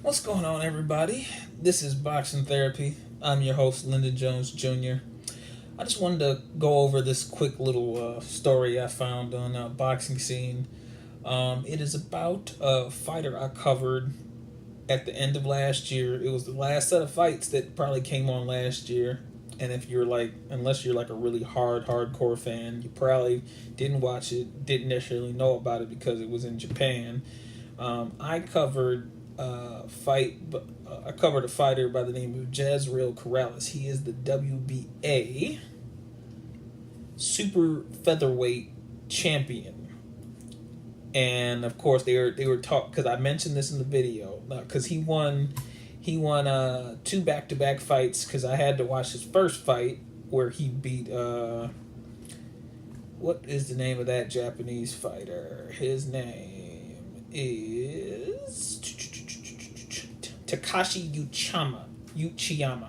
What's going on, everybody? This is Boxing Therapy. I'm your host, Lyndon Jones Jr. I just wanted to go over this quick little story I found on Boxing Scene. It is about a fighter I covered at the end of last year. It was the last set of fights that probably came on last year. And if you're like, unless you're like a really hardcore fan, you probably didn't watch it, didn't necessarily know about it because it was in Japan. I covered I covered a fighter by the name of Jezreel Corrales. He is the WBA super featherweight champion, and of course they were taught because I mentioned this in the video because he won two back to back fights because I had to watch his first fight where he beat what is the name of that Japanese fighter? His name is Takashi Takashi Uchiyama.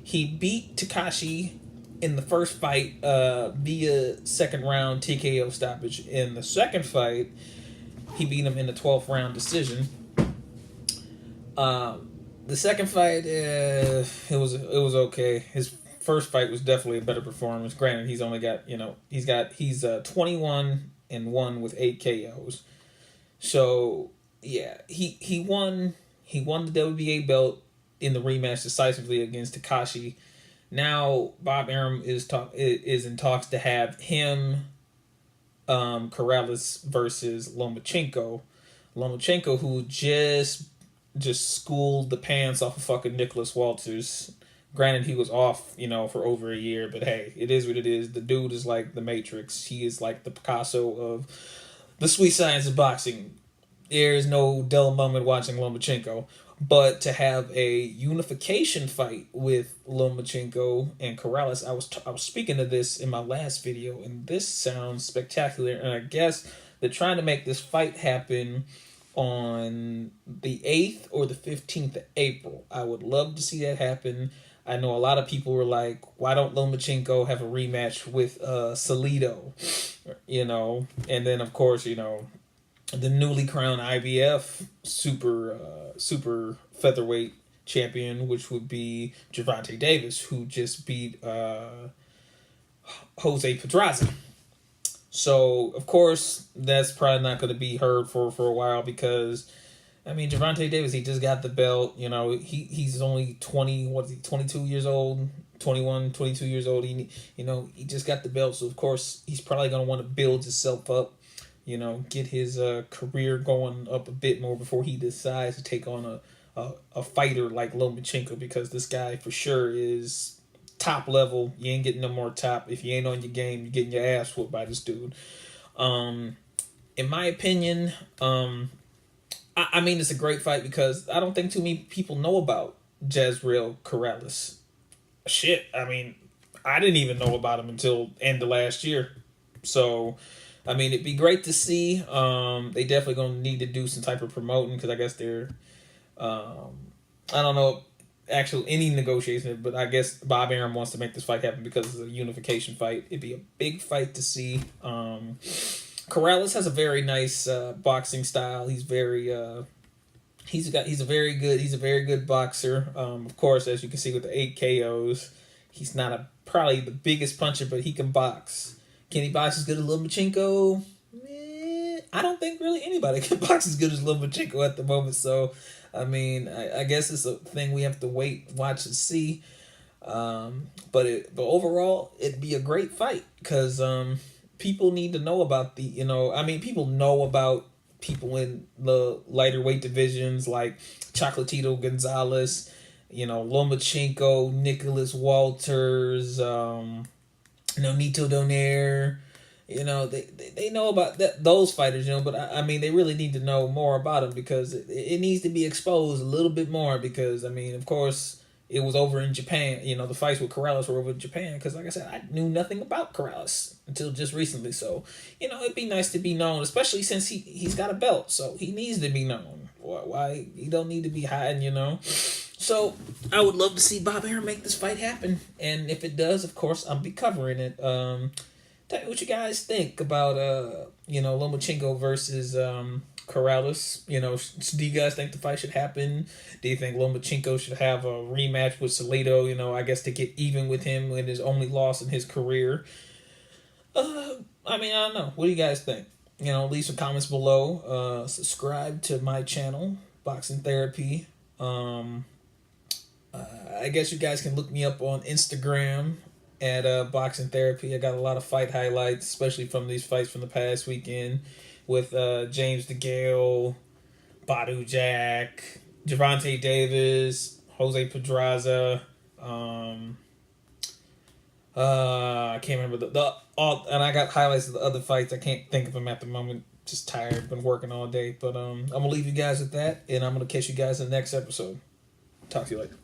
He beat Takashi in the first fight via second round TKO stoppage. In the second fight, he beat him in the 12th round decision. The second fight, it was okay. His first fight was definitely a better performance. Granted, he's only got he's 21-1 with 8 KOs. So yeah, he won the WBA belt in the rematch decisively against Takashi. Now Bob Arum is in talks to have him, Corrales versus Lomachenko. Lomachenko, who just schooled the pants off of fucking Nicolas Walters. Granted, he was off, for over a year, but hey, it is what it is. The dude is like the Matrix. He is like the Picasso of the sweet science of boxing. There is no dull moment watching Lomachenko. But to have a unification fight with Lomachenko and Corrales, I was speaking of this in my last video, and this sounds spectacular. And I guess they're trying to make this fight happen on the 8th or the 15th of April. I would love to see that happen. I know a lot of people were like, why don't Lomachenko have a rematch with Salido? And then, of course, the newly crowned IBF super featherweight champion, which would be Gervonta Davis, who just beat Jose Pedraza. So of course that's probably not going to be heard for a while because I mean Gervonta Davis, he just got the belt. He's only 20. What is he? 22 years old. 21, 22 years old. He just got the belt. So of course he's probably going to want to build himself up. Get his career going up a bit more before he decides to take on a fighter like Lomachenko, because this guy for sure is top level. You ain't getting no more top. If you ain't on your game, you're getting your ass whooped by this dude. In my opinion, I mean, it's a great fight because I don't think too many people know about Jezreel Corrales. Shit, I mean, I didn't even know about him until end of last year. So, I mean, it'd be great to see. They definitely gonna need to do some type of promoting because I guess they're, I don't know, actual any negotiation, but I guess Bob Arum wants to make this fight happen because it's a unification fight. It'd be a big fight to see. Corrales has a very nice boxing style. He's a very good boxer. Of course, as you can see with the 8 KOs, he's not probably the biggest puncher, but he can box. Can he box as good as Lomachenko? I don't think really anybody can box as good as Lomachenko at the moment. So, I mean, I guess it's a thing we have to watch and see. But overall, it'd be a great fight because people need to know about people know about people in the lighter weight divisions like Chocolatito Gonzalez, Lomachenko, Nicolas Walters, Nito Donaire. They know about those fighters, but I mean, they really need to know more about them because it needs to be exposed a little bit more because, I mean, of course, it was over in Japan. The fights with Corrales were over in Japan because, like I said, I knew nothing about Corrales until just recently. So, it'd be nice to be known, especially since he's got a belt, so he needs to be known. Why he don't need to be hiding, So, I would love to see Bob Arum make this fight happen, and if it does, of course, I'll be covering it. Tell me what you guys think about Lomachenko versus Corrales. Do you guys think the fight should happen? Do you think Lomachenko should have a rematch with Salido? I guess to get even with him in his only loss in his career. I don't know. What do you guys think? Leave some comments below. Subscribe to my channel, Boxing Therapy. I guess you guys can look me up on Instagram at Boxing Therapy. I got a lot of fight highlights, especially from these fights from the past weekend with James DeGale, Badu Jack, Gervonta Davis, Jose Pedraza. I can't remember and I got highlights of the other fights. I can't think of them at the moment. Just tired, been working all day. But I'm gonna leave you guys with that, and I'm gonna catch you guys in the next episode. Talk to you later.